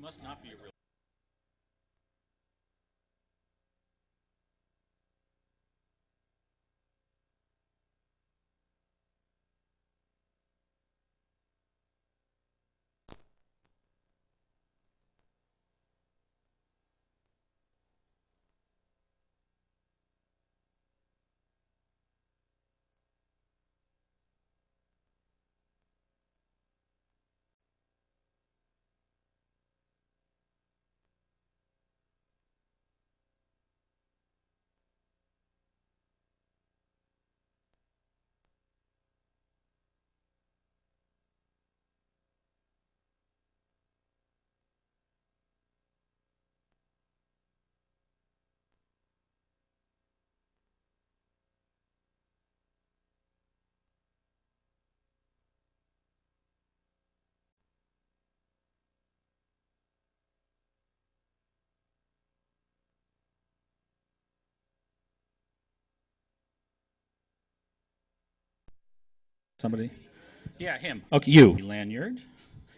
must not be a real. Somebody? Yeah, him. Okay, you. Lanyard.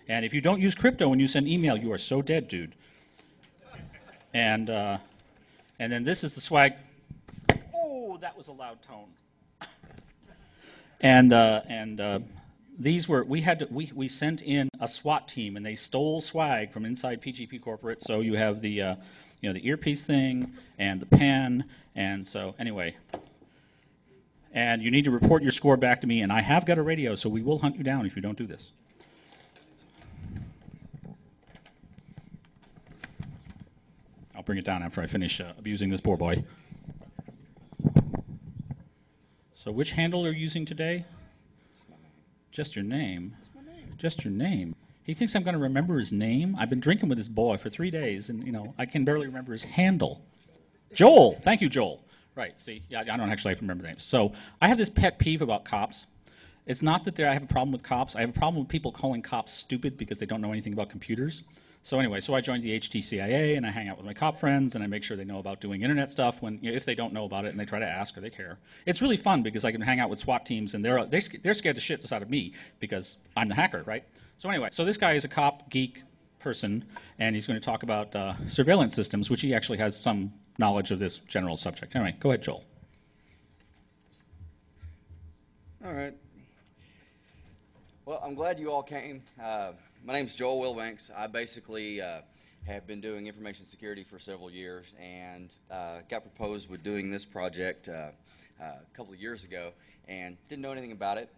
And if you don't use crypto when you send email, you are so dead, dude. And then this is the swag. Oh, that was a loud tone. And these were we sent in a SWAT team, and they stole swag from inside PGP Corporate. So you have the the earpiece thing and the pen, and so anyway. And you need to report your score back to me, and I have got a radio, so we will hunt you down if you don't do this. I'll bring it down after I finish abusing this poor boy. So which handle are you using today? Just your name. Just your name. He thinks I'm going to remember his name. I've been drinking with this boy for 3 days, and I can barely remember his handle. Joel. Thank you, Joel. Right, see, yeah, I don't actually have to remember names. So I have this pet peeve about cops. It's not that I have a problem with cops. I have a problem with people calling cops stupid because they don't know anything about computers. So anyway, I joined the HTCIA, and I hang out with my cop friends, and I make sure they know about doing internet stuff when if they don't know about it, and they try to ask or they care. It's really fun because I can hang out with SWAT teams, and they're scared the shit out of me because I'm the hacker, right? So anyway, so this guy is a cop geek person, and he's going to talk about surveillance systems, which he actually has some knowledge of this general subject. Anyway, go ahead, Joel. All right. Well, I'm glad you all came. My name's Joel Wilbanks. I basically have been doing information security for several years and got proposed with doing this project a couple of years ago and didn't know anything about it.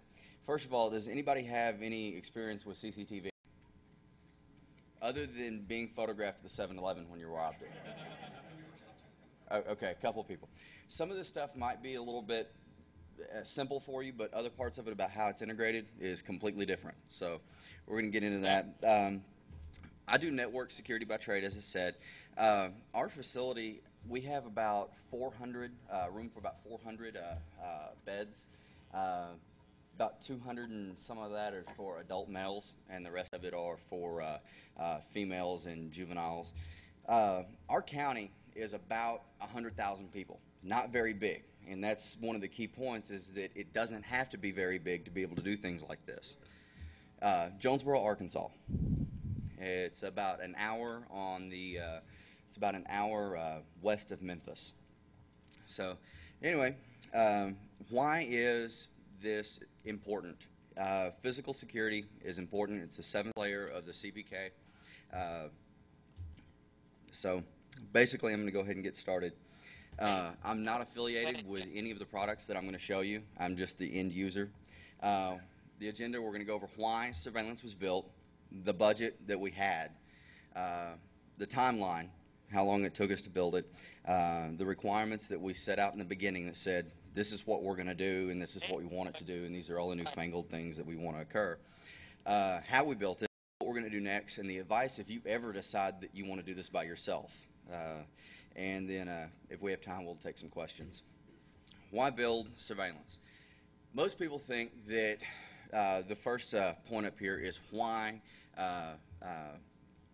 First of all, does anybody have any experience with CCTV? Other than being photographed at the 7-Eleven when you're robbed? Okay, a couple of people. Some of this stuff might be a little bit simple for you, but other parts of it about how it's integrated is completely different. So we're going to get into that. I do network security by trade, as I said. Our facility, we have about 400, room for about 400 beds. About 200 and some of that are for adult males, and the rest of it are for females and juveniles. Our county is about 100,000 people, not very big, and that's one of the key points is that it doesn't have to be very big to be able to do things like this. Jonesboro, Arkansas. It's about an hour on the, west of Memphis. So anyway, why is this important? Physical security is important. It's the 7th layer of the CBK. So basically, I'm going to go ahead and get started. I'm not affiliated with any of the products that I'm going to show you. I'm just the end user. The agenda, we're going to go over why surveillance was built, the budget that we had, the timeline, how long it took us to build it, the requirements that we set out in the beginning that said, this is what we're going to do, and this is what we want it to do, and these are all the newfangled things that we want to occur. How we built it, what we're going to do next, and the advice if you ever decide that you want to do this by yourself. And then if we have time, we'll take some questions. Why build surveillance? Most people think that the first point up here is why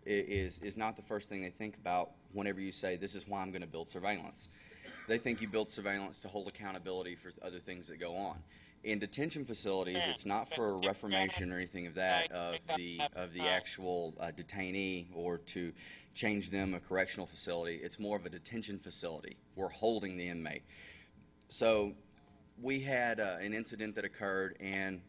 is not the first thing they think about whenever you say, this is why I'm going to build surveillance. They think you build surveillance to hold accountability for other things that go on. In detention facilities, it's not for reformation or anything of that of the actual detainee or to change them a correctional facility. It's more of a detention facility. We're holding the inmate. So we had an incident that occurred, and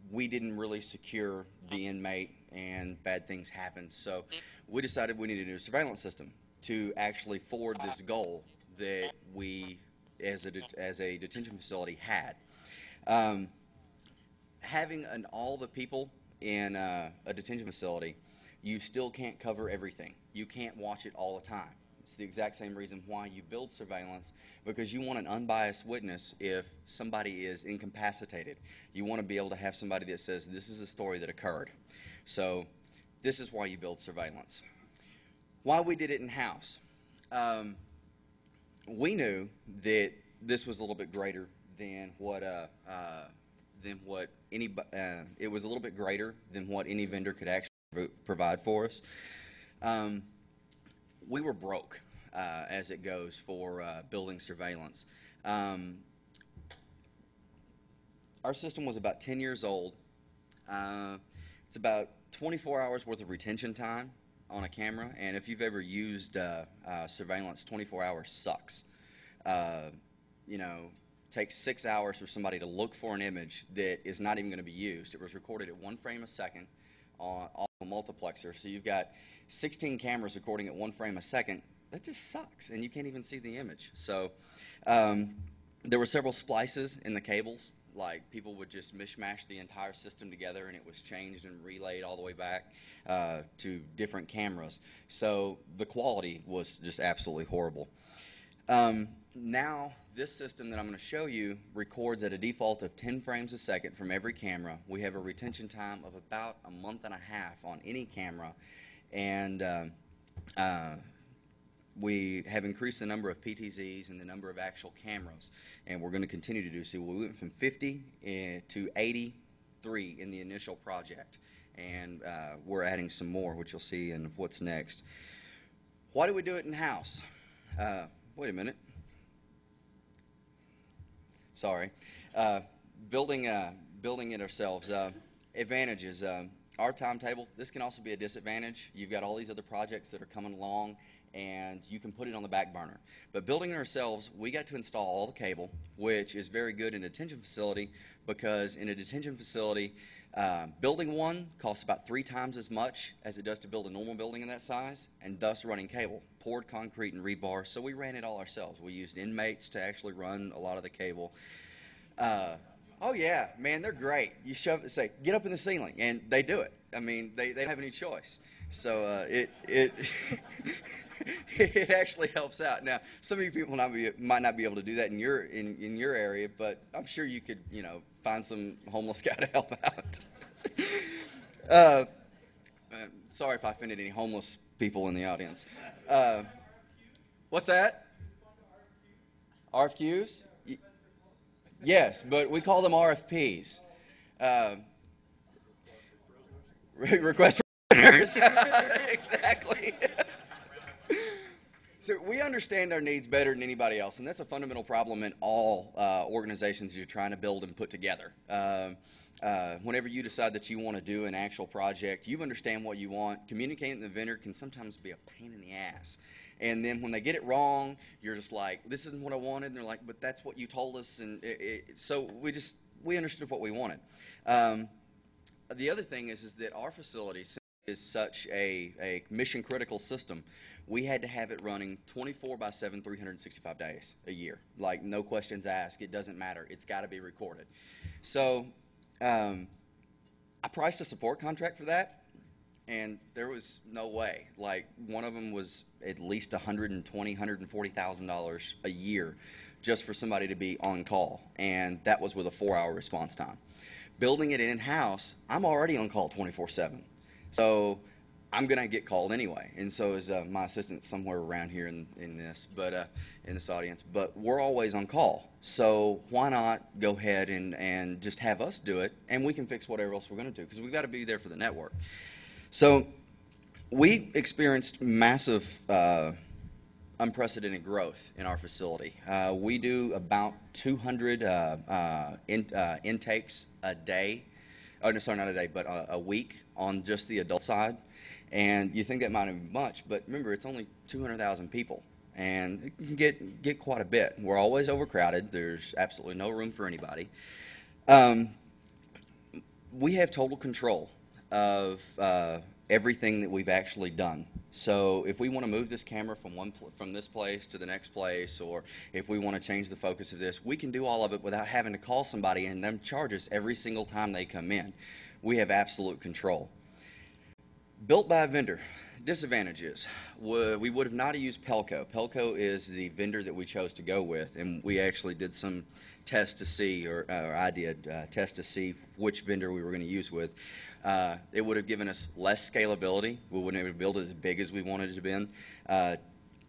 we didn't really secure the inmate, and bad things happened. So we decided we needed a new surveillance system to actually forward this goal that we, as a detention facility, had. Having all the people in a detention facility, you still can't cover everything. You can't watch it all the time. It's the exact same reason why you build surveillance, because you want an unbiased witness if somebody is incapacitated. You want to be able to have somebody that says, this is a story that occurred. So this is why you build surveillance. Why we did it in-house. We knew that this was a little bit greater than what it was a little bit greater than what any vendor could actually provide for us. We were broke as it goes for building surveillance. Our system was about 10 years old. It's about 24 hours worth of retention time on a camera, and if you've ever used surveillance, 24 hours sucks. You know, takes 6 hours for somebody to look for an image that is not even going to be used. It was recorded at 1 frame a second on a multiplexer, so you've got 16 cameras recording at 1 frame a second. That just sucks, and you can't even see the image. So there were several splices in the cables. Like, people would just mishmash the entire system together, and it was changed and relayed all the way back to different cameras. So the quality was just absolutely horrible. Now, this system that I'm going to show you records at a default of 10 frames a second from every camera. We have a retention time of about a month and a half on any camera, and we have increased the number of PTZs and the number of actual cameras, and we're going to continue to do so. We went from 50 to 83 in the initial project, and we're adding some more, which you'll see in what's next. Why do we do it in-house? Wait a minute. Sorry. Building it ourselves. Advantages. Our timetable, this can also be a disadvantage. You've got all these other projects that are coming along, and you can put it on the back burner. But building it ourselves, we got to install all the cable, which is very good in a detention facility, because in a detention facility, building one costs about 3 times as much as it does to build a normal building in that size, and thus running cable, poured concrete and rebar. So we ran it all ourselves. We used inmates to actually run a lot of the cable. Oh yeah, man, they're great. You shove it, say, get up in the ceiling, and they do it. I mean, they don't have any choice. So it it actually helps out. Now, some of you people might not be able to do that in your area, but I'm sure you could, you know, find some homeless guy to help out. Sorry if I offended any homeless people in the audience. What's that? RFQs? Yes, but we call them RFPs. Request for proposals. Exactly. So we understand our needs better than anybody else, and that's a fundamental problem in all organizations you're trying to build and put together. Whenever you decide that you want to do an actual project, you understand what you want. Communicating with the vendor can sometimes be a pain in the ass. And then when they get it wrong, you're just like, this isn't what I wanted. And they're like, but that's what you told us. And so we understood what we wanted. The other thing is that our facility is such a mission-critical system. We had to have it running 24/7, 365 days a year. Like, no questions asked. It doesn't matter. It's got to be recorded. So I priced a support contract for that. And there was no way. Like, one of them was at least $120,000, $140,000 a year just for somebody to be on call. And that was with a 4-hour response time. Building it in-house, I'm already on call 24/7. So I'm going to get called anyway. And so is my assistant somewhere around here in this audience. But we're always on call. So why not go ahead and just have us do it, and we can fix whatever else we're going to do, because we've got to be there for the network. So we experienced massive unprecedented growth in our facility. We do about 200 intakes a day. Oh, no, sorry, not a day, but a week on just the adult side. And you think that might be much, but remember, it's only 200,000 people, and it can get quite a bit. We're always overcrowded. There's absolutely no room for anybody. We have total control of everything that we've actually done. So if we want to move this camera from this place to the next place, or if we want to change the focus of this, we can do all of it without having to call somebody and them charge us every single time they come in. We have absolute control. Built by a vendor. Disadvantages. We would have not used Pelco. Pelco is the vendor that we chose to go with, and we actually did some tests to see, or I did tests to see which vendor we were going to use with. It would have given us less scalability. We wouldn't be able to build it as big as we wanted it to be.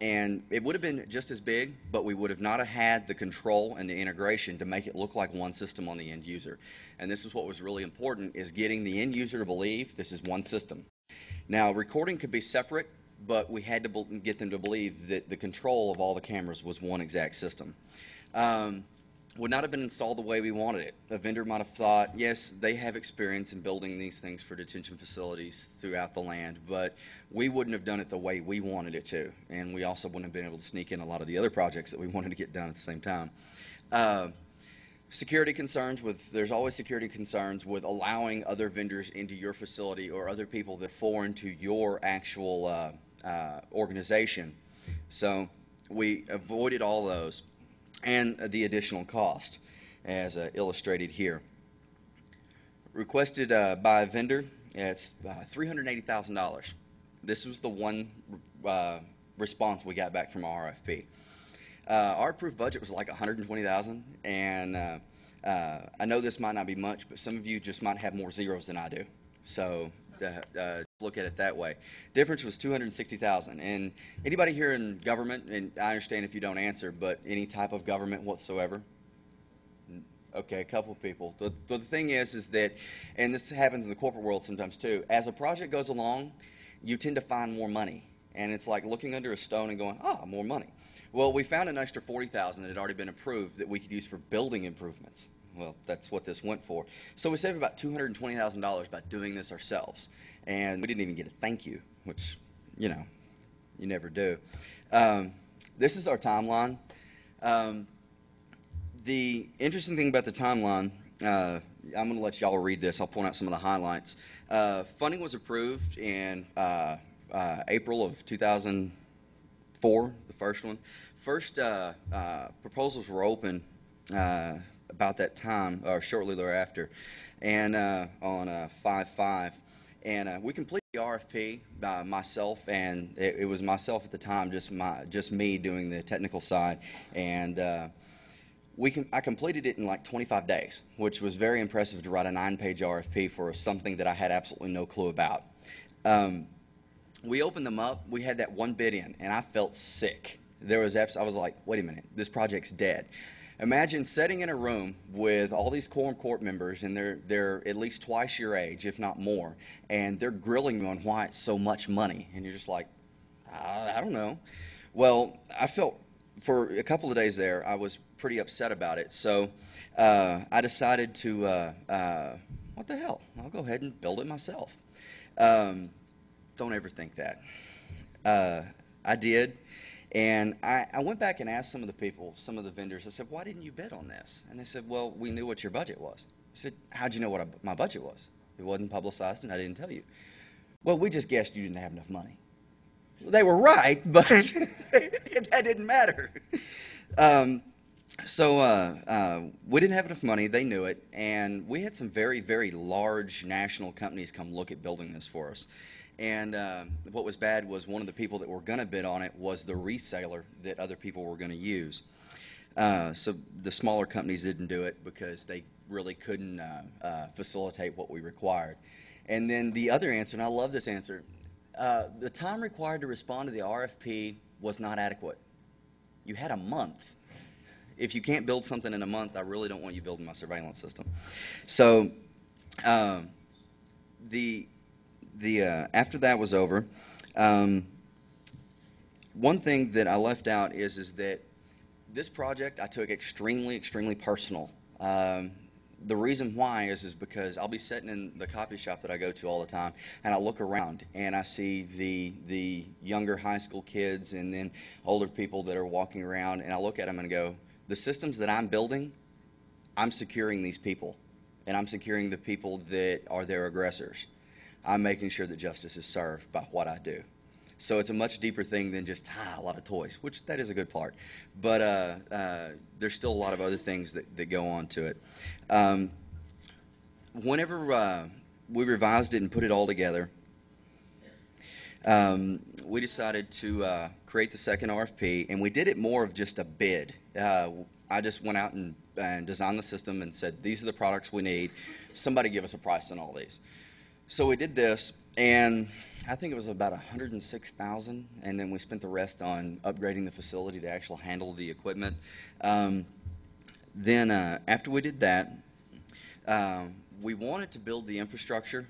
And it would have been just as big, but we would have not have had the control and the integration to make it look like one system on the end user. And this is what was really important, is getting the end user to believe this is one system. Now, recording could be separate, but we had to get them to believe that the control of all the cameras was one exact system. Would not have been installed the way we wanted it. A vendor might have thought, yes, they have experience in building these things for detention facilities throughout the land, but we wouldn't have done it the way we wanted it to. And we also wouldn't have been able to sneak in a lot of the other projects that we wanted to get done at the same time. Security concerns there's always security concerns with allowing other vendors into your facility or other people that foreign to your actual organization. So we avoided all those. And the additional cost, as illustrated here. Requested by a vendor, it's $380,000. This was the one response we got back from our RFP. Our approved budget was like $120,000, and I know this might not be much, but some of you just might have more zeros than I do. So look at it that way. Difference was $260,000. And anybody here in government, and I understand if you don't answer, but any type of government whatsoever? Okay, a couple of people. The thing is that, and this happens in the corporate world sometimes too, as a project goes along, you tend to find more money. And it's like looking under a stone and going, oh, more money. Well, we found an extra $40,000 that had already been approved that we could use for building improvements. Well, that's what this went for. So we saved about $220,000 by doing this ourselves. And we didn't even get a thank you, which, you know, you never do. This is our timeline. The interesting thing about the timeline, I'm going to let y'all read this. I'll point out some of the highlights. Funding was approved in April of 2004, the first one. First proposals were open about that time, or shortly thereafter, and on 5/5, and we completed the RFP by myself, and it was myself at the time, just me doing the technical side, and I completed it in like 25 days, which was very impressive to write a 9-page RFP for something that I had absolutely no clue about. We opened them up. We had that one bid in, and I felt sick. I was like, wait a minute, this project's dead. Imagine sitting in a room with all these quorum court members, and they're at least twice your age, if not more, and they're grilling you on why it's so much money, and you're just like, I don't know. Well, I felt for a couple of days there, I was pretty upset about it, so I decided to, what the hell, I'll go ahead and build it myself. Don't ever think that. I did. And I went back and asked some of the people, some of the vendors, I said, why didn't you bid on this? And they said, well, we knew what your budget was. I said, how'd you know what my budget was? It wasn't publicized and I didn't tell you. Well, we just guessed you didn't have enough money. They were right, but that didn't matter. So we didn't have enough money, they knew it, and we had some very, very large national companies come look at building this for us. And what was bad was one of the people that were going to bid on it was the reseller that other people were going to use. So the smaller companies didn't do it because they really couldn't facilitate what we required. And then the other answer, and I love this answer, the time required to respond to the RFP was not adequate. You had a month. If you can't build something in a month, I really don't want you building my surveillance system. So after that was over, one thing that I left out is that this project I took extremely, extremely personal. The reason why is because I'll be sitting in the coffee shop that I go to all the time, and I look around and I see the younger high school kids and then older people that are walking around, and I look at them and go, the systems that I'm building, I'm securing these people, and I'm securing the people that are their aggressors. I'm making sure that justice is served by what I do. So it's a much deeper thing than just a lot of toys, which that is a good part. But there's still a lot of other things that go on to it. Whenever we revised it and put it all together, we decided to create the second RFP, and we did it more of just a bid. I just went out and designed the system and said, these are the products we need. Somebody give us a price on all these. So we did this, and I think it was about $106,000, and then we spent the rest on upgrading the facility to actually handle the equipment. Then after we did that, we wanted to build the infrastructure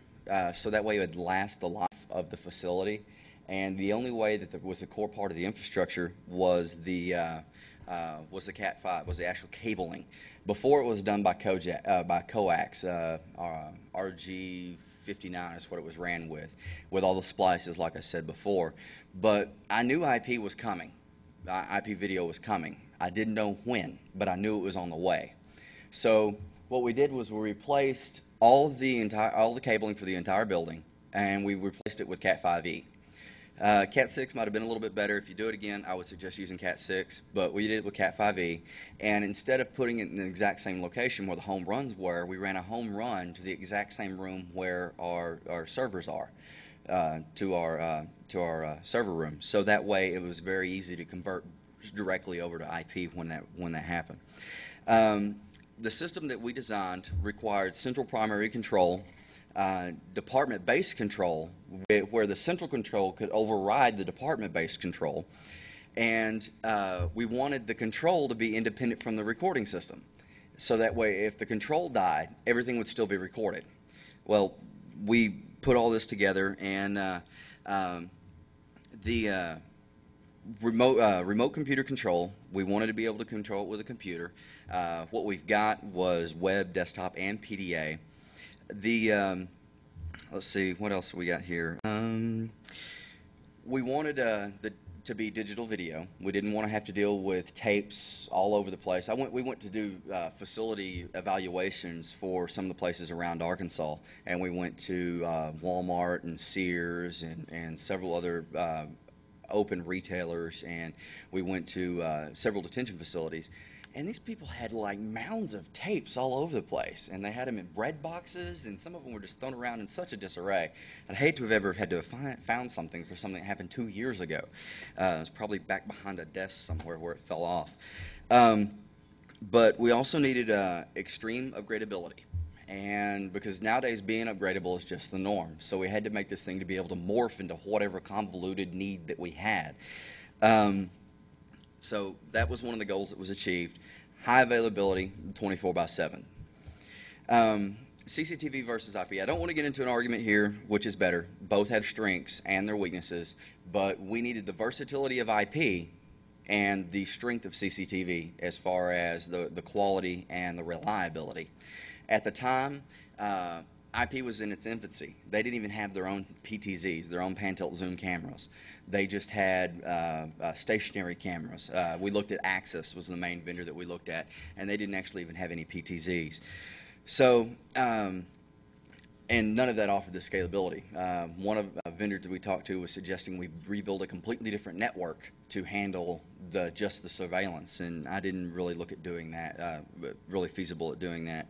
so that way it would last the life of the facility. And the only way that there was a core part of the infrastructure was the Cat 5, was the actual cabling. Before it was done by coax, RG 59 is what it was ran with all the splices, like I said before. But I knew IP was coming. IP video was coming. I didn't know when, but I knew it was on the way. So what we did was we replaced all the cabling for the entire building, and we replaced it with Cat 5e. Cat 6 might have been a little bit better. If you do it again, I would suggest using Cat 6, but we did it with Cat 5e, and instead of putting it in the exact same location where the home runs were, we ran a home run to the exact same room where our servers are, to our server room. So that way it was very easy to convert directly over to IP when that happened. The system that we designed required central primary control, department-based control, where the central control could override the department-based control, and we wanted the control to be independent from the recording system. So that way, if the control died, everything would still be recorded. Well, we put all this together, and the remote computer control, we wanted to be able to control it with a computer. What we've got was web, desktop, and PDA. Let's see, what else we got here? We wanted to be digital video. We didn't want to have to deal with tapes all over the place. We went to do facility evaluations for some of the places around Arkansas, and we went to Walmart and Sears and several other open retailers, and we went to several detention facilities. And these people had like mounds of tapes all over the place, and they had them in bread boxes, and some of them were just thrown around in such a disarray. I'd hate to have ever had to have found something for something that happened 2 years ago. It was probably back behind a desk somewhere where it fell off. But we also needed extreme upgradability, and because nowadays being upgradable is just the norm, so we had to make this thing to be able to morph into whatever convoluted need that we had. So that was one of the goals that was achieved. High availability, 24/7. CCTV versus IP. I don't want to get into an argument here, which is better. Both have strengths and their weaknesses, but we needed the versatility of IP and the strength of CCTV as far as the quality and the reliability. At the time, IP was in its infancy. They didn't even have their own PTZs, their own pan-tilt zoom cameras. They just had stationary cameras. We looked at Axis, was the main vendor that we looked at, and they didn't actually even have any PTZs. So, and none of that offered the scalability. One of the vendors that we talked to was suggesting we rebuild a completely different network to handle just the surveillance, and I didn't really look at doing that, really feasible at doing that.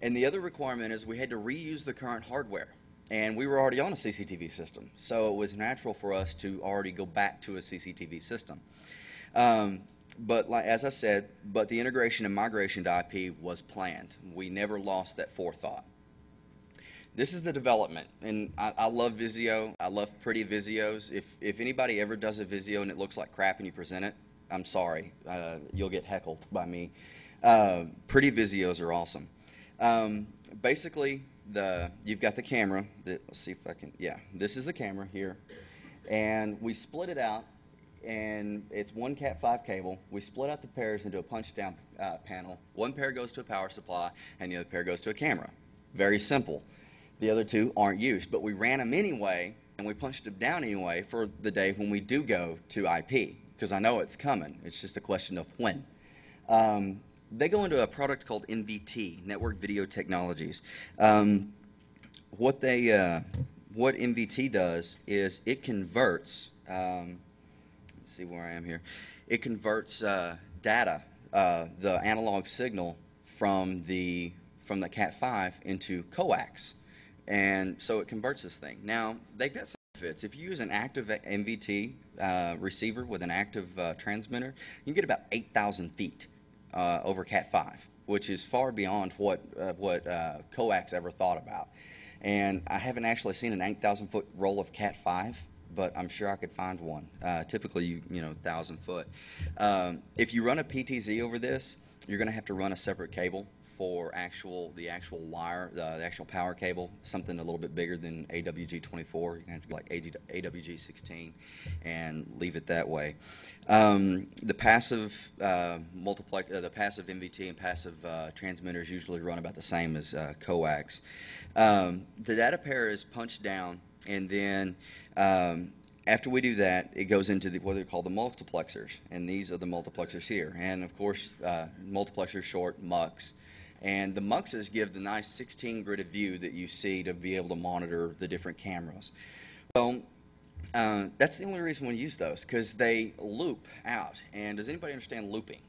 And the other requirement is we had to reuse the current hardware. And we were already on a CCTV system, so it was natural for us to already go back to a CCTV system. But as I said, the integration and migration to IP was planned. We never lost that forethought. This is the development, and I love Visio. I love pretty Visios. If anybody ever does a Visio and it looks like crap and you present it, I'm sorry. You'll get heckled by me. Pretty Visios are awesome. Basically, you've got the camera. Let's see if I can. Yeah, this is the camera here, and we split it out and it's one Cat5 cable. We split out the pairs into a punch-down panel. One pair goes to a power supply, and the other pair goes to a camera. Very simple. The other two aren't used, but we ran them anyway, and we punched them down anyway for the day when we do go to IP, because I know it's coming. It's just a question of when. They go into a product called NVT, Network Video Technologies. What NVT does is it converts, let's see where I am here, it converts data, the analog signal from the Cat5 into coax. And so it converts this thing. Now, they've got some benefits. If you use an active NVT receiver with an active transmitter, you can get about 8,000 feet over Cat5, which is far beyond what coax ever thought about. And I haven't actually seen an 8,000-foot roll of Cat5, but I'm sure I could find one. Typically, you know, 1,000 foot. If you run a PTZ over this, you're going to have to run a separate cable for the actual wire, the actual power cable, something a little bit bigger than AWG-24. You're going to have to go like AWG-16 and leave it that way. The passive the passive NVT and passive transmitters usually run about the same as coax. The data pair is punched down, and then after we do that, it goes into what are called the multiplexers, and these are the multiplexers here. And of course, multiplexers short, MUX. And the MUXes give the nice 16-gridded view that you see to be able to monitor the different cameras. Well, that's the only reason we use those, because they loop out. And does anybody understand looping?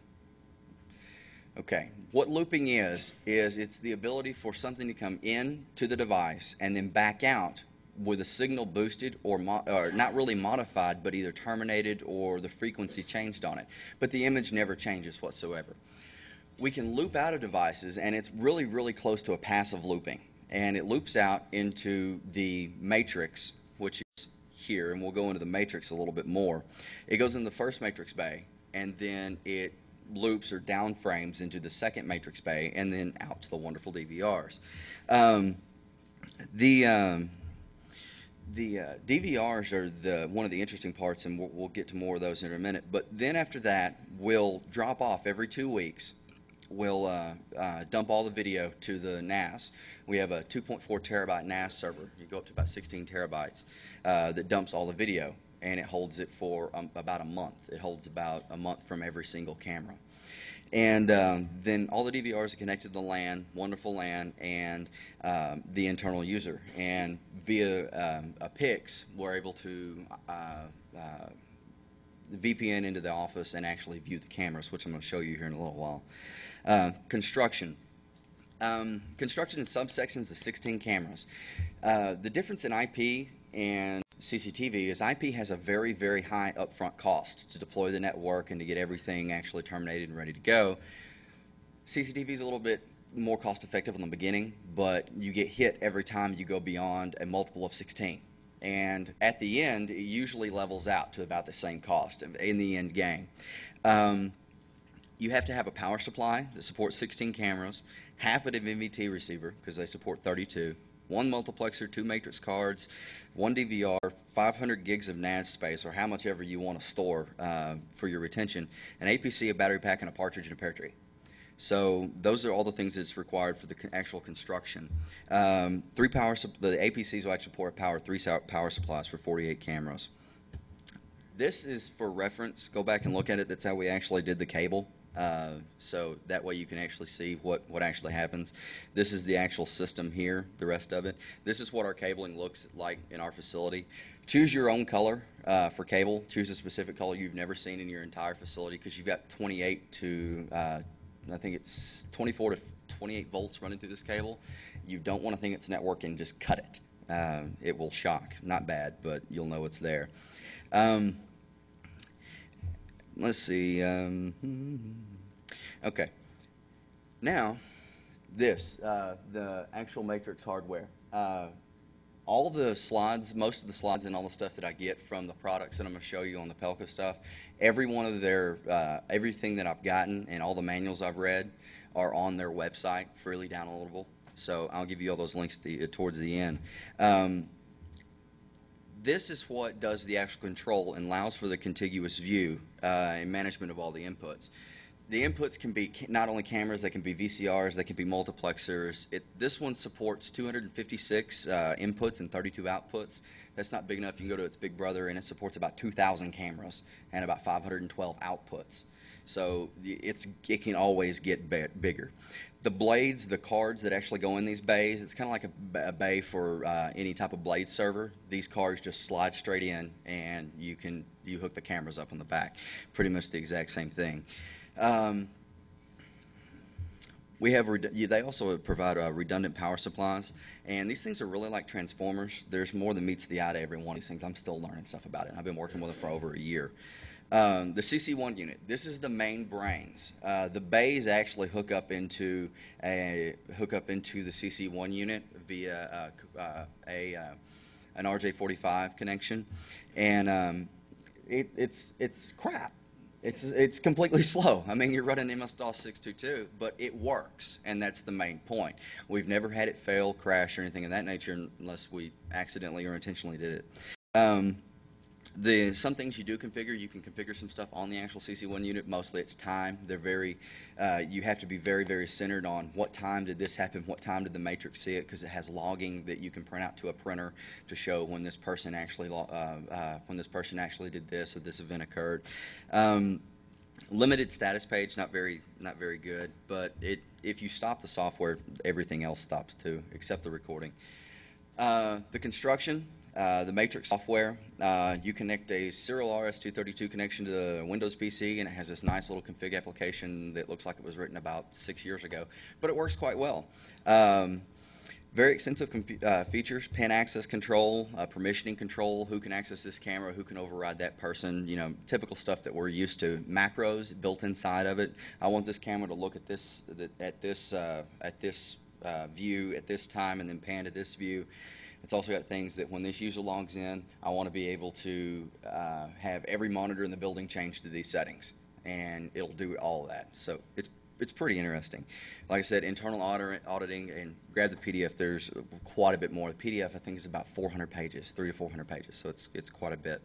Okay, what looping is it's the ability for something to come in to the device and then back out with a signal boosted or not really modified, but either terminated or the frequency changed on it. But the image never changes whatsoever. We can loop out of devices, and it's really, really close to a passive looping. And it loops out into the matrix, which is here, and we'll go into the matrix a little bit more. It goes in the first matrix bay, and then it loops or down frames into the second matrix bay, and then out to the wonderful DVRs. The DVRs are one of the interesting parts, and we'll get to more of those in a minute. But then after that, we'll drop off every 2 weeks. We'll dump all the video to the NAS. We have a 2.4 terabyte NAS server. You go up to about 16 terabytes that dumps all the video, and it holds it for about a month. It holds about a month from every single camera. And then all the DVRs are connected to the LAN, wonderful LAN, and the internal user. And via a PIX, we're able to VPN into the office and actually view the cameras, which I'm going to show you here in a little while. Construction. Construction in subsections of 16 cameras. The difference in IP and CCTV is IP has a very, very high upfront cost to deploy the network and to get everything actually terminated and ready to go. CCTV is a little bit more cost effective in the beginning, but you get hit every time you go beyond a multiple of 16. And at the end, it usually levels out to about the same cost in the end game. You have to have a power supply that supports 16 cameras, half of an NVT receiver, because they support 32, one multiplexer, 2 matrix cards, 1 DVR, 500 gigs of NAS space, or how much ever you want to store for your retention, an APC, a battery pack, and a partridge and a pear tree. So those are all the things that's required for the actual construction. The APCs will actually power 3 power supplies for 48 cameras. This is for reference. Go back and look at it. That's how we actually did the cable. So that way you can actually see what actually happens. This is the actual system here, the rest of it. This is what our cabling looks like in our facility. Choose your own color for cable. Choose a specific color you've never seen in your entire facility, because you've got 28 to, I think it's 24 to 28 volts running through this cable. You don't want to think it's networking, just cut it. It will shock. Not bad, but you'll know it's there. Let's see. Okay. Now, the actual matrix hardware. All the slides, most of the slides and all the stuff that I get from the products that I'm going to show you on the Pelco stuff, every one of their, everything that I've gotten and all the manuals I've read are on their website, freely downloadable. So I'll give you all those links towards the end. this is what does the actual control and allows for the contiguous view and management of all the inputs. The inputs can be not only cameras, they can be VCRs, they can be multiplexers. This one supports 256 inputs and 32 outputs. That's not big enough. You can go to its big brother, and it supports about 2,000 cameras and about 512 outputs. So it can always get bigger. The blades, the cards that actually go in these bays, it's kind of like a bay for any type of blade server. These cards just slide straight in, and you hook the cameras up on the back. Pretty much the exact same thing. They also provide redundant power supplies, and these things are really like transformers. There's more than meets the eye to every one of these things. I'm still learning stuff about it. I've been working with it for over a year. The CC1 unit, this is the main brains. The bays actually hook up into the CC1 unit via an RJ45 connection, and it's crap. It's completely slow. I mean, you're running MS-DOS 622, but it works, and that's the main point. We've never had it fail, crash, or anything of that nature unless we accidentally or intentionally did it. Some things you do configure, you can configure some stuff on the actual CC1 unit. Mostly it's time. You have to be very, very centered on what time did this happen, what time did the matrix see it, because it has logging that you can print out to a printer to show when this person actually did this or this event occurred. Limited status page, not very good, but if you stop the software, everything else stops too, except the recording. The construction. The Matrix software, you connect a serial RS-232 connection to the Windows PC, and it has this nice little config application that looks like it was written about 6 years ago, but it works quite well. Very extensive features: pin access control, permissioning control, who can access this camera, who can override that person, typical stuff that we're used to. Macros built inside of it. I want this camera to look at this view at this time and then pan to this view. It's also got things that when this user logs in, I want to be able to have every monitor in the building change to these settings, and it'll do all of that. So it's pretty interesting. Like I said, internal auditing, and grab the PDF. There's quite a bit more. The PDF, I think, is about 400 pages, 300 to 400 pages, so it's quite a bit.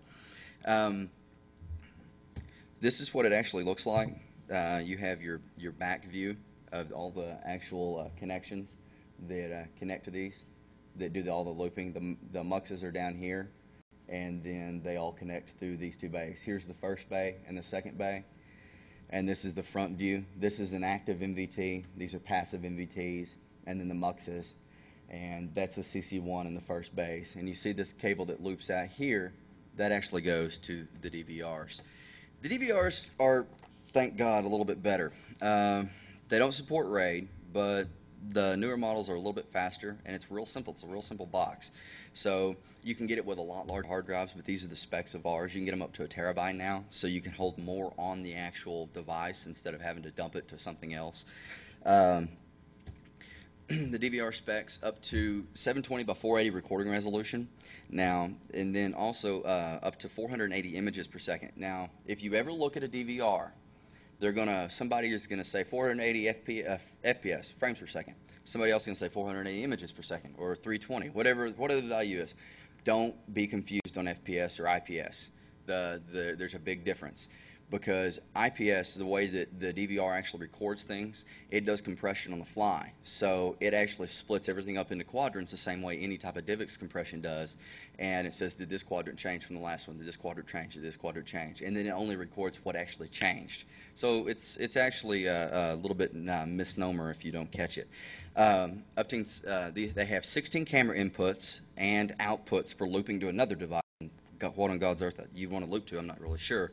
This is what it actually looks like. You have your back view of all the actual connections that connect to these, that do all the looping. The muxes are down here, and then they all connect through these two bays. Here's the first bay and the second bay, and this is the front view. This is an active MVT. These are passive MVTs, and then the muxes, and that's the CC1 in the first base. And you see this cable that loops out here, that actually goes to the DVRs. The DVRs are, thank God, a little bit better. They don't support RAID, but the newer models are a little bit faster, and it's real simple. It's a real simple box. So you can get it with a lot larger hard drives, but these are the specs of ours. You can get them up to 1 terabyte now, so you can hold more on the actual device instead of having to dump it to something else. The DVR specs up to 720 by 480 recording resolution now, and then also up to 480 images per second. Now, if you ever look at a DVR, somebody is going to say 480 FPS, frames per second. Somebody else is going to say 480 images per second, or 320, whatever the value is. Don't be confused on FPS or IPS. There's a big difference, because IPS, the way that the DVR actually records things, it does compression on the fly. So it actually splits everything up into quadrants the same way any type of DivX compression does. And it says, did this quadrant change from the last one? Did this quadrant change? Did this quadrant change? And then it only records what actually changed. So it's actually a little bit misnomer if you don't catch it. They have 16 camera inputs and outputs for looping to another device. What on God's earth you'd want to loop to, I'm not really sure,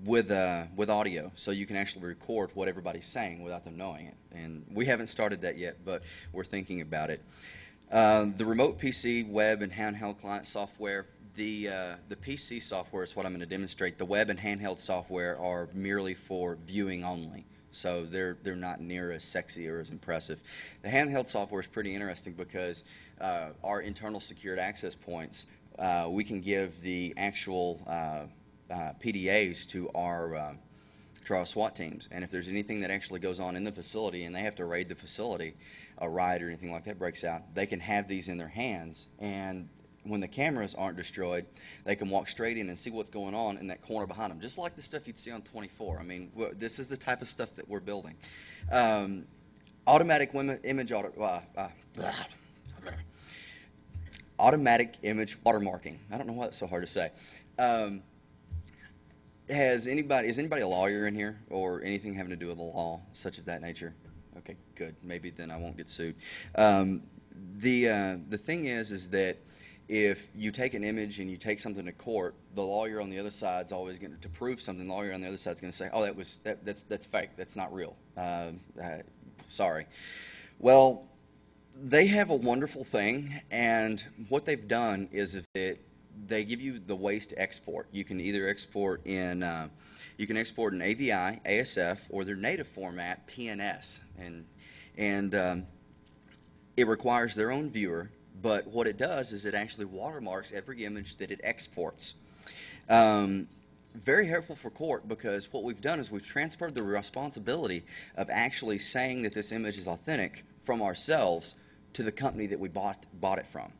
with audio, so you can actually record what everybody's saying without them knowing it. And we haven't started that yet, but we're thinking about it. The remote PC, web, and handheld client software. The PC software is what I'm going to demonstrate. The web and handheld software are merely for viewing only, so they're not near as sexy or as impressive. The handheld software is pretty interesting because our internal secured access points, we can give the actual PDAs to our SWAT teams, and if there's anything that actually goes on in the facility and they have to raid the facility, a riot or anything like that breaks out, they can have these in their hands, and when the cameras aren't destroyed, they can walk straight in and see what's going on in that corner behind them, just like the stuff you'd see on 24. I mean, this is the type of stuff that we're building. Automatic image watermarking. I don't know why that's so hard to say. Is anybody a lawyer in here, or anything having to do with the law, such of that nature? Okay, good. Maybe then I won't get sued. The thing is that if you take an image and you take something to court, the lawyer on the other side's always going to prove something. The lawyer on the other side's going to say, "Oh, that's fake. That's not real. Sorry." Well, they have a wonderful thing, and what they've done is that they give you the ways to export. You can either export in AVI, ASF, or their native format, PNS, and it requires their own viewer. But what it does is it actually watermarks every image that it exports. Very helpful for court, because what we've done is we've transferred the responsibility of actually saying that this image is authentic from ourselves to the company that we bought it from.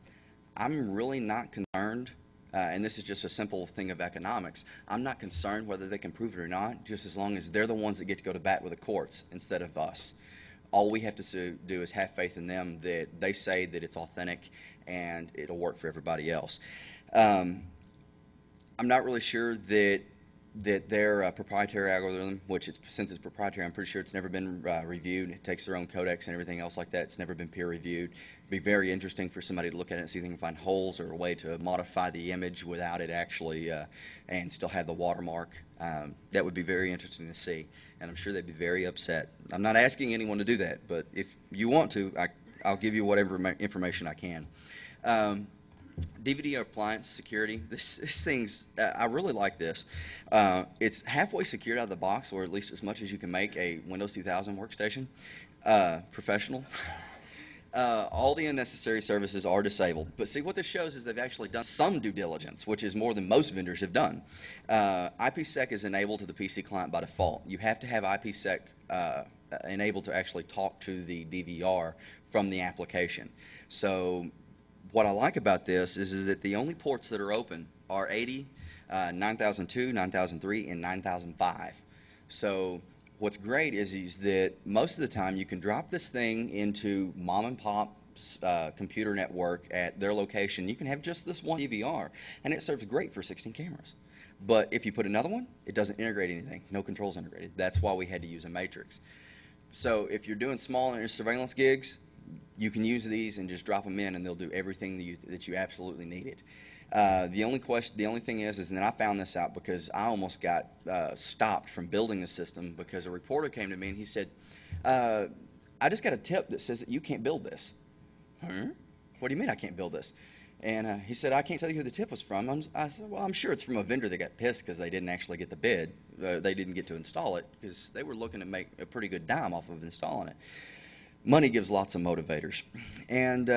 I'm really not concerned, and this is just a simple thing of economics, I'm not concerned whether they can prove it or not, just as long as they're the ones that get to go to bat with the courts instead of us. All we have to do is have faith in them that they say that it's authentic and it'll work for everybody else. I'm not really sure that their proprietary algorithm, which since it's proprietary, I'm pretty sure it's never been reviewed. It takes their own codecs and everything else like that. It's never been peer reviewed. It'd be very interesting for somebody to look at it and see if they can find holes or a way to modify the image without it actually and still have the watermark. That would be very interesting to see, and I'm sure they'd be very upset. I'm not asking anyone to do that, but if you want to, I'll give you whatever information I can. DVD appliance security. This thing's, I really like this. It's halfway secured out of the box, or at least as much as you can make a Windows 2000 workstation. Professional. All the unnecessary services are disabled. But see, what this shows is they've actually done some due diligence, which is more than most vendors have done. IPsec is enabled to the PC client by default. You have to have IPsec enabled to actually talk to the DVR from the application. So what I like about this is that the only ports that are open are 80, 9002, 9003, and 9005. So what's great is that most of the time you can drop this thing into mom and pop's computer network at their location. You can have just this one DVR, and it serves great for 16 cameras. But if you put another one, it doesn't integrate anything. No controls integrated. That's why we had to use a matrix. So if you're doing small surveillance gigs, you can use these and just drop them in, and they'll do everything that you absolutely needed. The only thing is that I found this out because I almost got stopped from building the system, because a reporter came to me and he said, "I just got a tip that says that you can't build this." Huh? What do you mean I can't build this? And he said, "I can't tell you who the tip was from." I said, "Well, I'm sure it's from a vendor that got pissed because they didn't actually get the bid. They didn't get to install it because they were looking to make a pretty good dime off of installing it." Money gives lots of motivators. And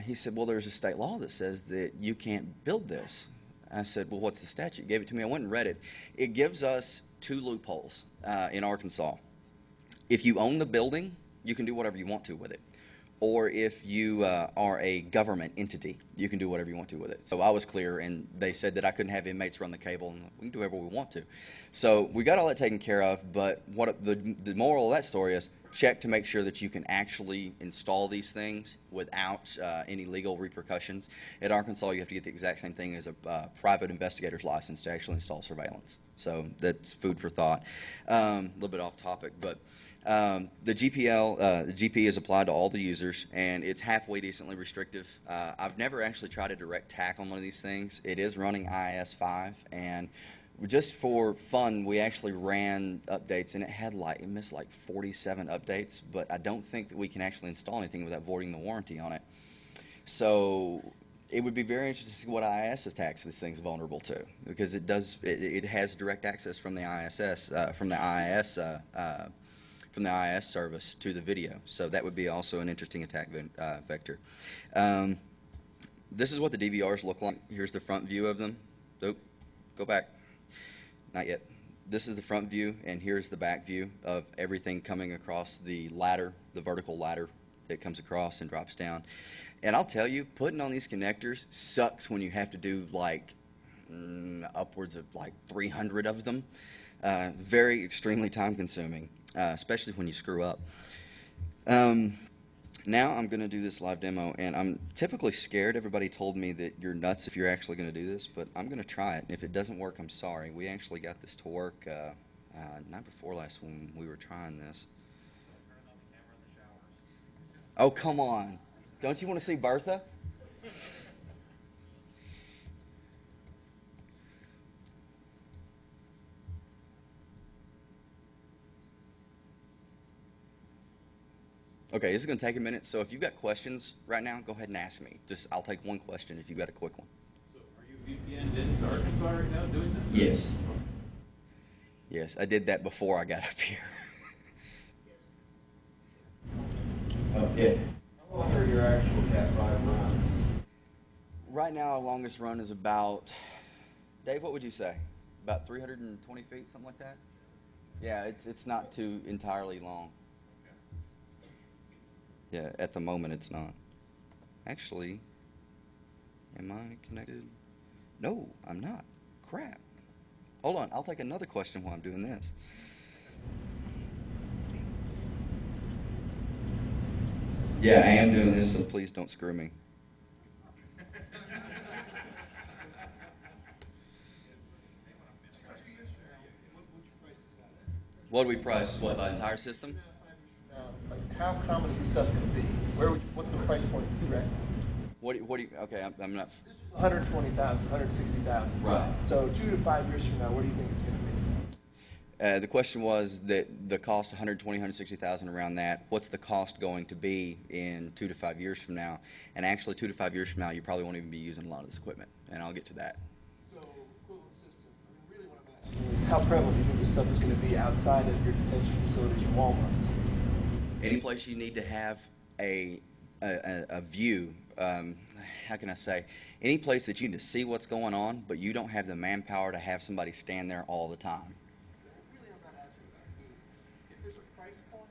he said, "Well, there's a state law that says that you can't build this." I said, "Well, what's the statute?" He gave it to me. I went and read it. It gives us 2 loopholes in Arkansas. If you own the building, you can do whatever you want to with it. Or if you are a government entity, you can do whatever you want to with it. So I was clear, and they said that I couldn't have inmates run the cable, and we can do whatever we want to. So we got all that taken care of, but what the moral of that story is, check to make sure that you can actually install these things without any legal repercussions. At Arkansas, you have to get the exact same thing as a private investigator's license to actually install surveillance. So that's food for thought. A little bit off topic, but the GP is applied to all the users, and it's halfway decently restrictive. I've never actually tried a direct tack on one of these things. It is running IIS 5, and just for fun, we actually ran updates, and it missed like 47 updates, but I don't think that we can actually install anything without voiding the warranty on it. So it would be very interesting to see what IIS attacks this thing's vulnerable to, because it has direct access from the IIS service to the video. So that would be also an interesting attack vector. This is what the DVRs look like. Here's the front view of them. Oh, go back. Not yet. This is the front view, and here's the back view of everything coming across the ladder, the vertical ladder that comes across and drops down. And I'll tell you, putting on these connectors sucks when you have to do like upwards of like 300 of them. Very extremely time consuming, especially when you screw up. Now I'm going to do this live demo, and I'm typically scared. Everybody told me that you're nuts if you're actually going to do this, but I'm going to try it. And if it doesn't work, I'm sorry. We actually got this to work night before last when we were trying this. Oh, come on. Don't you want to see Bertha? Okay, this is going to take a minute, so if you've got questions right now, go ahead and ask me. I'll take one question if you've got a quick one. So are you VPN'd into Arkansas right now doing this? Yes. Yes, I did that before I got up here. Okay. How long are your actual Cat 5 runs? Right now, our longest run is about, Dave, what would you say? About 320 feet, something like that? Yeah, it's not too entirely long. Yeah, at the moment it's not. Actually, am I connected? No, I'm not. Crap. Hold on, I'll take another question while I'm doing this. Yeah, I am doing this, so please don't screw me. What do we price? What, the entire system? Like, how common is this stuff going to be? What's the price point you reckon? What do you, okay, I'm not. This was 120,000, 160,000. Right. So 2 to 5 years from now, what do you think it's going to be? The question was that the cost 120, 160,000 around that. What's the cost going to be in 2 to 5 years from now? And actually, 2 to 5 years from now, you probably won't even be using a lot of this equipment, and I'll get to that. So equivalent system. I mean, really what I'm asking is how prevalent do you think this stuff is going to be outside of your detention facilities, your Walmarts? Any place you need to have a view, how can I say, any place that you need to see what's going on, but you don't have the manpower to have somebody stand there all the time. Really, I'm not asking about me. If there's a price point,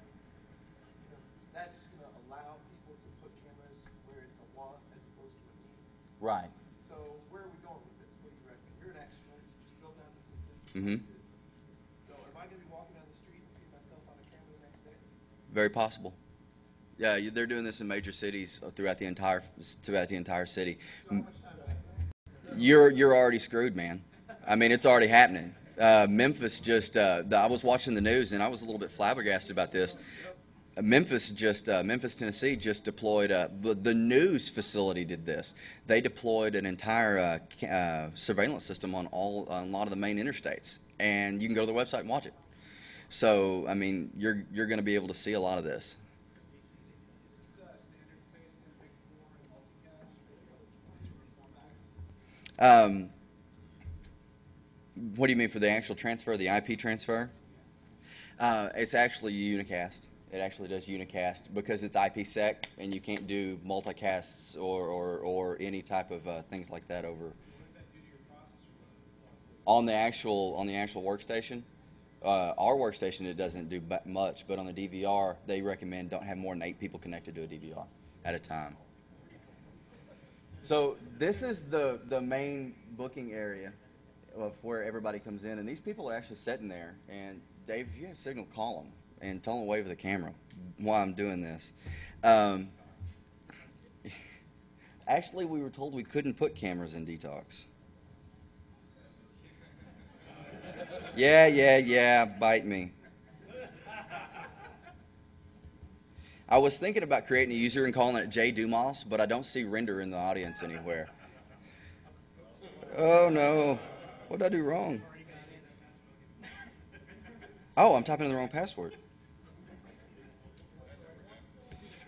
that's going to allow people to put cameras where it's a want as opposed to a need. Right. So where are we going with this? What do you reckon? You're an expert. You just built out the system. Mm-hmm. So am I going to be walking down the street and seeing myself on a camera the next day? Very possible. Yeah, they're doing this in major cities throughout the entire city. So how much time do I have? You're already screwed, man. I mean, it's already happening. Memphis just, I was watching the news and I was a little bit flabbergasted about this. Memphis, Tennessee just deployed, the news facility did this. They deployed an entire surveillance system on a lot of the main interstates. And you can go to their website and watch it. So, I mean, you're going to be able to see a lot of this. Is this standards-based in multicast? What do you mean for the actual transfer, the IP transfer? It's actually unicast. It actually does unicast because it's IPsec and you can't do multicasts or any type of things like that over. So what does that do to your processor? On the actual workstation. Our workstation, it doesn't do much, but on the DVR, they recommend don't have more than 8 people connected to a DVR at a time. So this is the main booking area of where everybody comes in, and these people are actually sitting there. And Dave, if you have a signal, call them and tell them to wave at the camera while I'm doing this. Actually, we were told we couldn't put cameras in detox. Yeah, bite me. I was thinking about creating a user and calling it J. Dumas, but I don't see render in the audience anywhere. Oh no, what did I do wrong? Oh, I'm typing in the wrong password.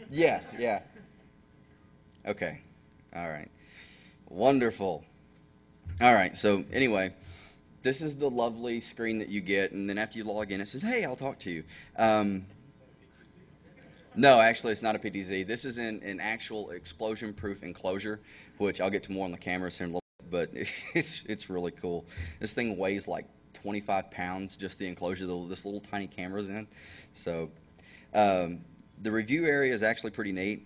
Yeah. Okay, all right, wonderful. All right, so anyway. This is the lovely screen that you get, and then after you log in, it says, hey, I'll talk to you. No, actually, it's not a PTZ. This is an actual explosion-proof enclosure, which I'll get to more on the cameras here in a little bit, but it's really cool. This thing weighs like 25 pounds, just the enclosure that this little tiny camera's in. So The review area is actually pretty neat.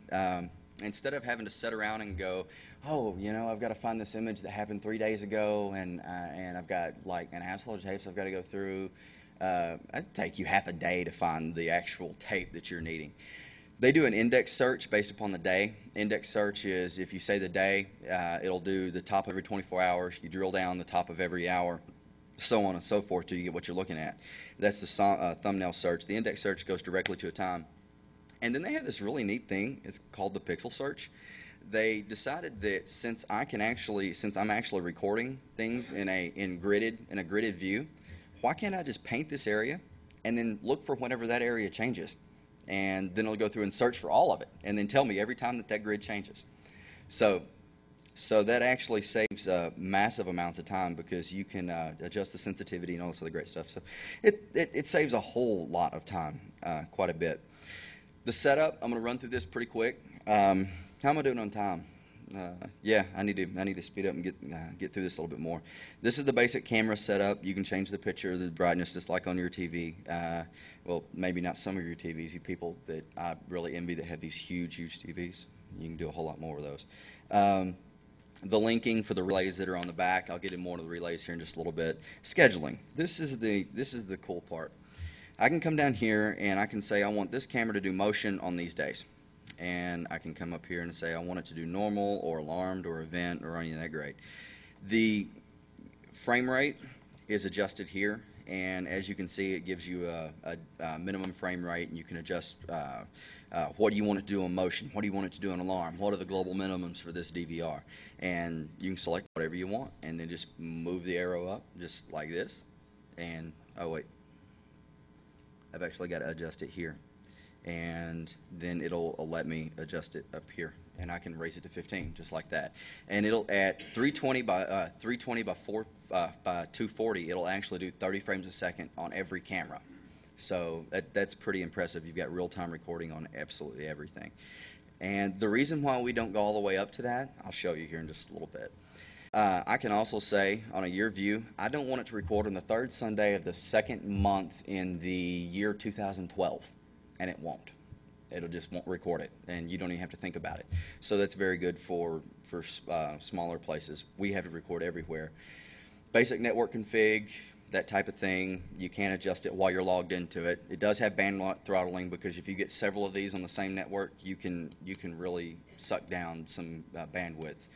Instead of having to sit around and go, oh, you know, I've got to find this image that happened 3 days ago, and I've got like an assload of tapes I've got to go through. It'd take you half a day to find the actual tape that you're needing. They do an index search based upon the day. Index search is if you say the day, it'll do the top of every 24 hours. You drill down the top of every hour, so on and so forth till you get what you're looking at. That's the thumbnail search. The index search goes directly to a time. And then they have this really neat thing. It's called the pixel search. They decided that since I'm actually recording things in a gridded view, why can't I just paint this area and then look for whenever that area changes, and then it'll go through and search for all of it, and then tell me every time that grid changes. So that actually saves massive amounts of time because you can adjust the sensitivity and all this other great stuff. So it saves a whole lot of time, quite a bit. The setup, I'm going to run through this pretty quick. How am I doing on time? Yeah, I need to speed up and get through this a little bit more. This is the basic camera setup. You can change the picture, the brightness, just like on your TV. Well, maybe not some of your TVs. You people that I really envy that have these huge TVs. You can do a whole lot more of those. The linking for the relays that are on the back. I'll get in more into the relays here in just a little bit. Scheduling. This is the cool part. I can come down here and I can say I want this camera to do motion on these days. And I can come up here and say I want it to do normal or alarmed or event or any of that great. The frame rate is adjusted here, and as you can see, it gives you a minimum frame rate, and you can adjust what do you want it to do on motion, what do you want it to do on alarm, what are the global minimums for this DVR, and you can select whatever you want and then just move the arrow up just like this, and oh wait, I've actually got to adjust it here. And then it'll let me adjust it up here, and I can raise it to 15 just like that. And it'll at 320 by 240. It'll actually do 30 frames a second on every camera. So that's pretty impressive. You've got real-time recording on absolutely everything. And the reason why we don't go all the way up to that, I'll show you here in just a little bit. I can also say on a year view, I don't want it to record on the third Sunday of the second month in the year 2012. And it won't. It'll just won't record it, and you don't even have to think about it. So that's very good for smaller places. We have to record everywhere. Basic network config, that type of thing. You can't adjust it while you're logged into it. It does have bandwidth throttling because if you get several of these on the same network, you can really suck down some bandwidth.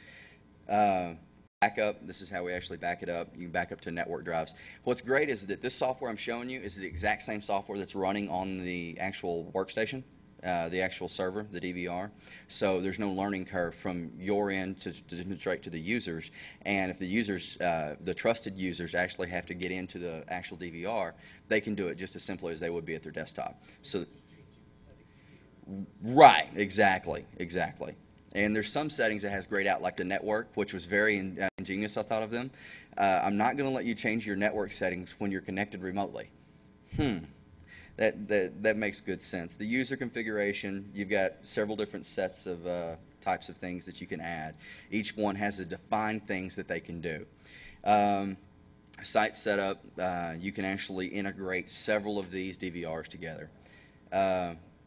Backup, this is how we actually back it up. You can back up to network drives. What's great is that this software I'm showing you is the exact same software that's running on the actual workstation, the actual server, the DVR. So there's no learning curve from your end to demonstrate to the users. And if the users, the trusted users actually have to get into the actual DVR, they can do it just as simply as they would be at their desktop. So, right, exactly. And there's some settings that has grayed out, like the network, which was very ingenious, I thought of them. I'm not going to let you change your network settings when you're connected remotely. That makes good sense. The user configuration, you've got several different sets of types of things that you can add. Each one has a defined things that they can do. Site setup, you can actually integrate several of these DVRs together.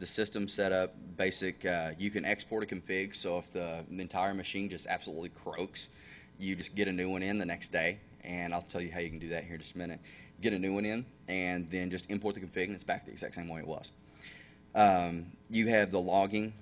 The system setup, basic, you can export a config, so if the entire machine just absolutely croaks, you just get a new one in the next day, and I'll tell you how you can do that here in just a minute. Get a new one in, and then just import the config, and it's back the exact same way it was. You have the logging.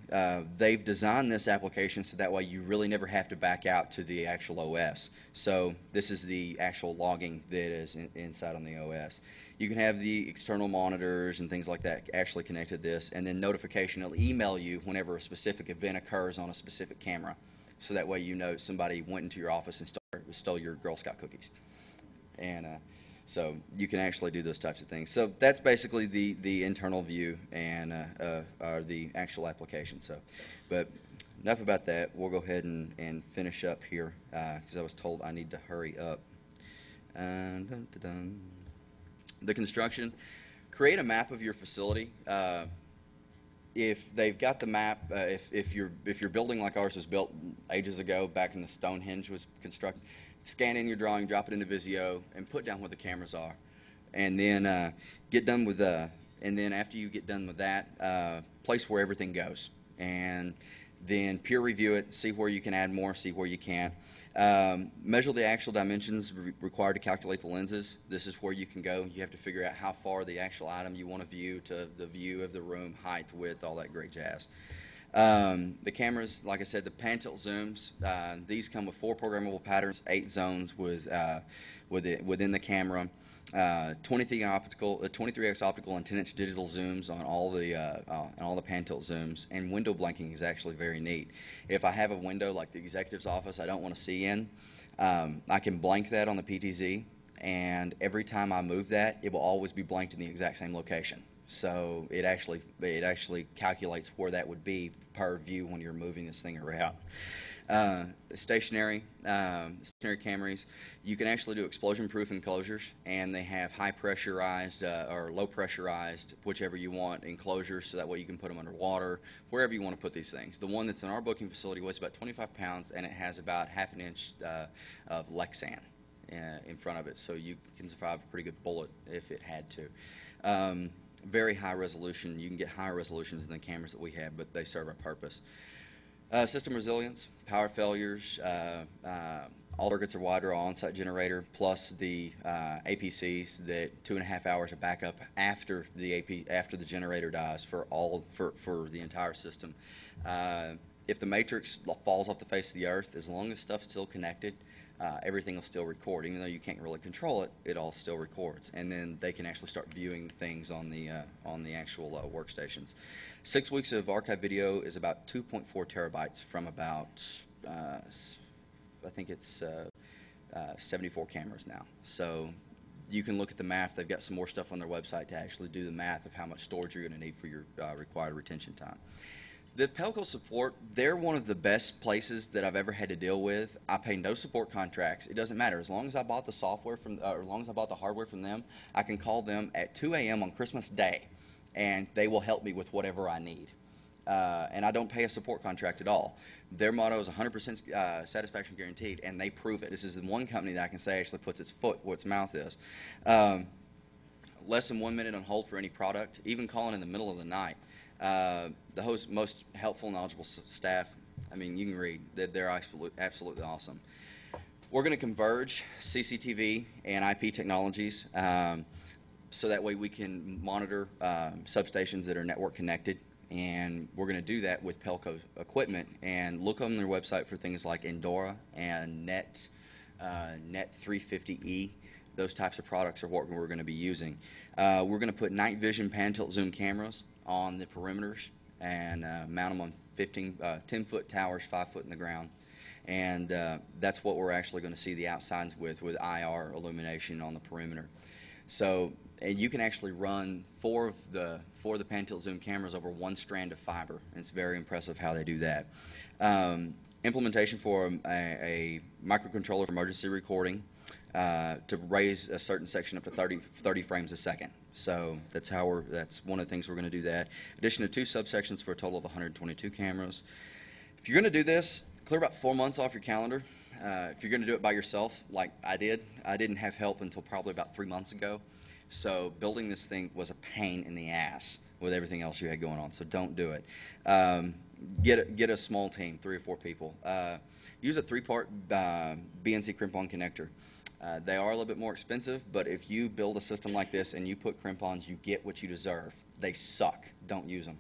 They've designed this application so that way you really never have to back out to the actual OS. So this is the actual logging that is inside on the OS. You can have the external monitors and things like that actually connected to this, and then notification will email you whenever a specific event occurs on a specific camera. So that way you know somebody went into your office and stole your Girl Scout cookies. And so you can actually do those types of things. So that's basically the internal view and the actual application. So, but enough about that. We'll go ahead and finish up here because I was told I need to hurry up. The construction. Create a map of your facility. If they've got the map, if your building like ours was built ages ago, back in the Stonehenge was constructed, scan in your drawing, drop it into Visio, and put down where the cameras are, and then get done with and then after you get done with that, place where everything goes, and then peer review it, see where you can add more, see where you can't. Measure the actual dimensions required to calculate the lenses. This is where you can go. You have to figure out how far the actual item you want to view to the view of the room, height, width, all that great jazz. The cameras, like I said, the pan-tilt zooms, these come with 4 programmable patterns, 8 zones within the camera, 23x optical and 10-inch digital zooms on all the pan-tilt zooms, and window blanking is actually very neat. If I have a window like the executive's office I don't want to see in, I can blank that on the PTZ, and every time I move that, it will always be blanked in the exact same location. So it actually calculates where that would be per view when you're moving this thing around. Stationary cameras, you can actually do explosion-proof enclosures, and they have high pressurized or low pressurized, whichever you want, enclosures, so that way you can put them underwater, wherever you want to put these things. The one that's in our booking facility weighs about 25 pounds, and it has about ½ an inch of Lexan in front of it, so you can survive a pretty good bullet if it had to. Very high resolution. You can get higher resolutions than the cameras that we have, but they serve a purpose. System resilience, power failures, all circuits are wider, on-site generator, plus the APCs that 2.5 hours of backup after the generator dies for the entire system. If the matrix falls off the face of the earth, as long as stuff's still connected, everything will still record. Even though you can't really control it, it all still records. And then they can actually start viewing things on the actual workstations. 6 weeks of archive video is about 2.4 terabytes from about, I think it's 74 cameras now. So you can look at the math. They've got some more stuff on their website to actually do the math of how much storage you're going to need for your required retention time. The Pelco support, they're one of the best places that I've ever had to deal with. I pay no support contracts. It doesn't matter. As long as I bought the software or as long as I bought the hardware from them, I can call them at 2 a.m. on Christmas Day, and they will help me with whatever I need. And I don't pay a support contract at all. Their motto is 100% satisfaction guaranteed, and they prove it. This is the one company that I can say actually puts its foot where its mouth is. Less than 1 minute on hold for any product, even calling in the middle of the night. The most helpful, knowledgeable staff, I mean, you can read. They're absolutely awesome. We're going to converge CCTV and IP technologies so that way we can monitor substations that are network connected. And we're going to do that with Pelco equipment, and look on their website for things like Endora and Net 350E. Those types of products are what we're going to be using. We're going to put night vision pan-tilt zoom cameras on the perimeters and mount them on 10-foot towers, 5 foot in the ground. And that's what we're actually going to see the outsides with IR illumination on the perimeter. So and you can actually run four of the pan-tilt zoom cameras over one strand of fiber. It's very impressive how they do that. Implementation for a microcontroller for emergency recording to raise a certain section up to 30 frames a second. So that's one of the things we're going to do that. Addition of 2 subsections for a total of 122 cameras. If you're going to do this, clear about 4 months off your calendar. If you're going to do it by yourself, like I didn't have help until probably about 3 months ago. So building this thing was a pain in the ass with everything else you had going on. So don't do it. Get a small team, 3 or 4 people. Use a 3-part BNC crimp-on connector. They are a little bit more expensive, but if you build a system like this and you put crimp-ons, you get what you deserve. They suck. Don't use them.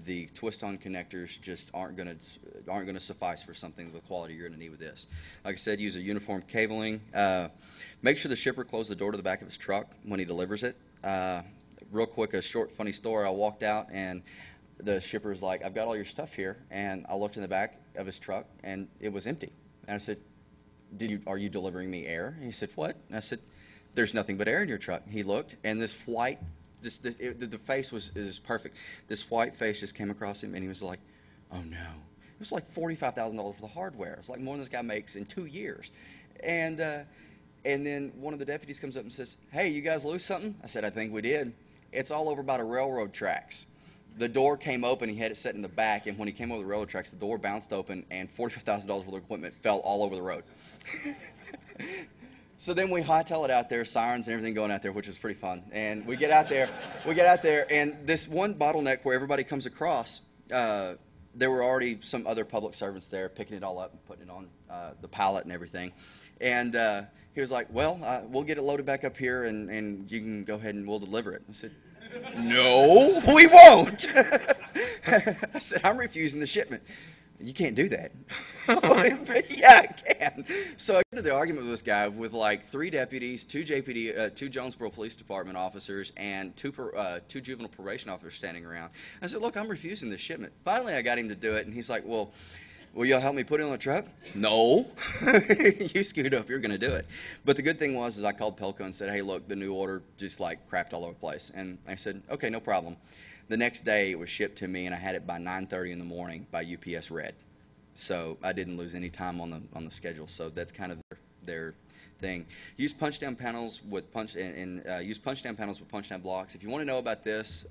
The twist-on connectors just aren't going to suffice for something of the quality you're going to need with this. Like I said, use a uniform cabling. Make sure the shipper closes the door to the back of his truck when he delivers it. Real quick, a short, funny story. I walked out and the shipper's like, "I've got all your stuff here," and I looked in the back of his truck and it was empty. And I said, "Are you delivering me air?" And he said, "What?" And I said, "There's nothing but air in your truck." He looked, and this white, the face is perfect. This white face just came across him, and he was like, "Oh no!" It was like $45,000 for the hardware. It's like more than this guy makes in 2 years. And then one of the deputies comes up and says, "Hey, you guys lose something?" I said, "I think we did. It's all over by the railroad tracks." The door came open, he had it set in the back, and when he came over the railroad tracks, the door bounced open, and $45,000 worth of equipment fell all over the road. So then we hightail it out there, sirens and everything going out there, which was pretty fun. And we get out there, and this one bottleneck where everybody comes across, there were already some other public servants there picking it all up and putting it on the pallet and everything. And he was like, well, we'll get it loaded back up here, and you can go ahead and we'll deliver it. I said, no, we won't. I said, I'm refusing the shipment. You can't do that. Yeah, I can. So I got into the argument with this guy with like 3 deputies, 2 JPD, 2 Jonesboro Police Department officers, and 2 juvenile probation officers standing around. I said, look, I'm refusing this shipment. Finally, I got him to do it, and he's like, well, will y'all help me put it on the truck? No. You screwed up. You're going to do it. But the good thing was I called Pelco and said, hey, look, the new order just like crapped all over the place. And I said, okay, no problem. The next day, it was shipped to me, and I had it by 9:30 in the morning by UPS Red. So I didn't lose any time on the schedule. So that's kind of their thing. Use punch down panels with use punch down panels with punch down blocks. If you want to know about this,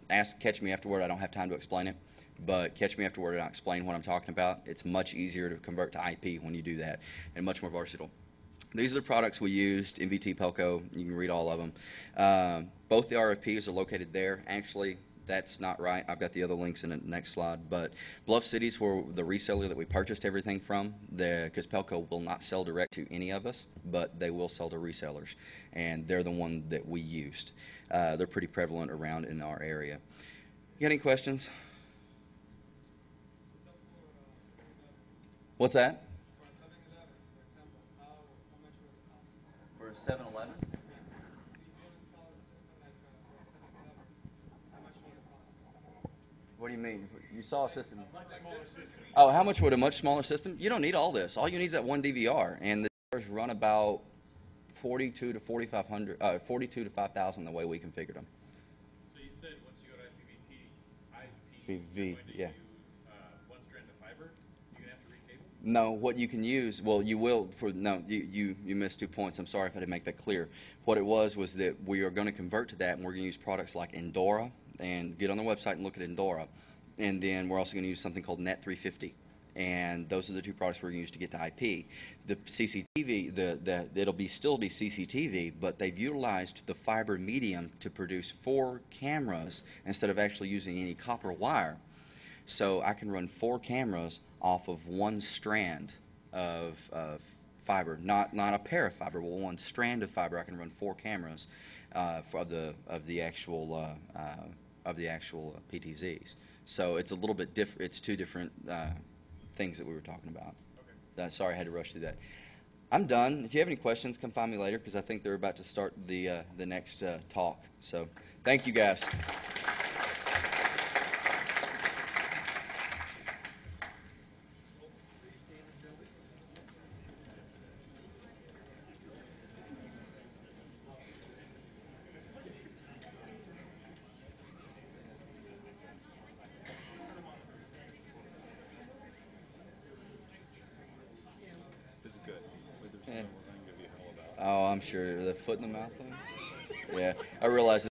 catch me afterward. I don't have time to explain it, but catch me afterward and I'll explain what I'm talking about. It's much easier to convert to IP when you do that, and much more versatile. These are the products we used, MVT, Pelco. You can read all of them. Both the RFPs are located there. Actually, that's not right. I've got the other links in the next slide. But Bluff City's were the reseller that we purchased everything from, because Pelco will not sell direct to any of us, but they will sell to resellers. And they're the one that we used. They're pretty prevalent around in our area. You got any questions? What's that? For 7-Eleven? What do you mean? You saw a system? Much smaller system. Oh, how much would a much smaller system? You don't need all this. All you need is that one DVR, and the DVRs run about 42 to 4,500, 42 to 5,000 the way we configured them. So you said once you go to IPv4, V, you're going to yeah. use one strand of fiber. You're going to have to recable. No, what you can use, well, you will for no. You missed 2 points. I'm sorry if I didn't make that clear. What it was that we are going to convert to that, and we're going to use products like Endora. And get on their website and look at Endora. And then we're also going to use something called Net 350. And those are the 2 products we're going to use to get to IP. The CCTV, it'll still be CCTV, but they've utilized the fiber medium to produce 4 cameras instead of actually using any copper wire. So I can run 4 cameras off of 1 strand of fiber, not a pair of fiber, but 1 strand of fiber. I can run 4 cameras of the actual PTZs. So it's a little bit different. It's 2 different things that we were talking about. Okay. Sorry, I had to rush through that. I'm done. If you have any questions, come find me later, because I think they're about to start the next talk. So thank you, guys. This is good. Whether Yeah. someone will then give you hell about it. Oh, I'm sure the foot in the mouth thing. Yeah, I realize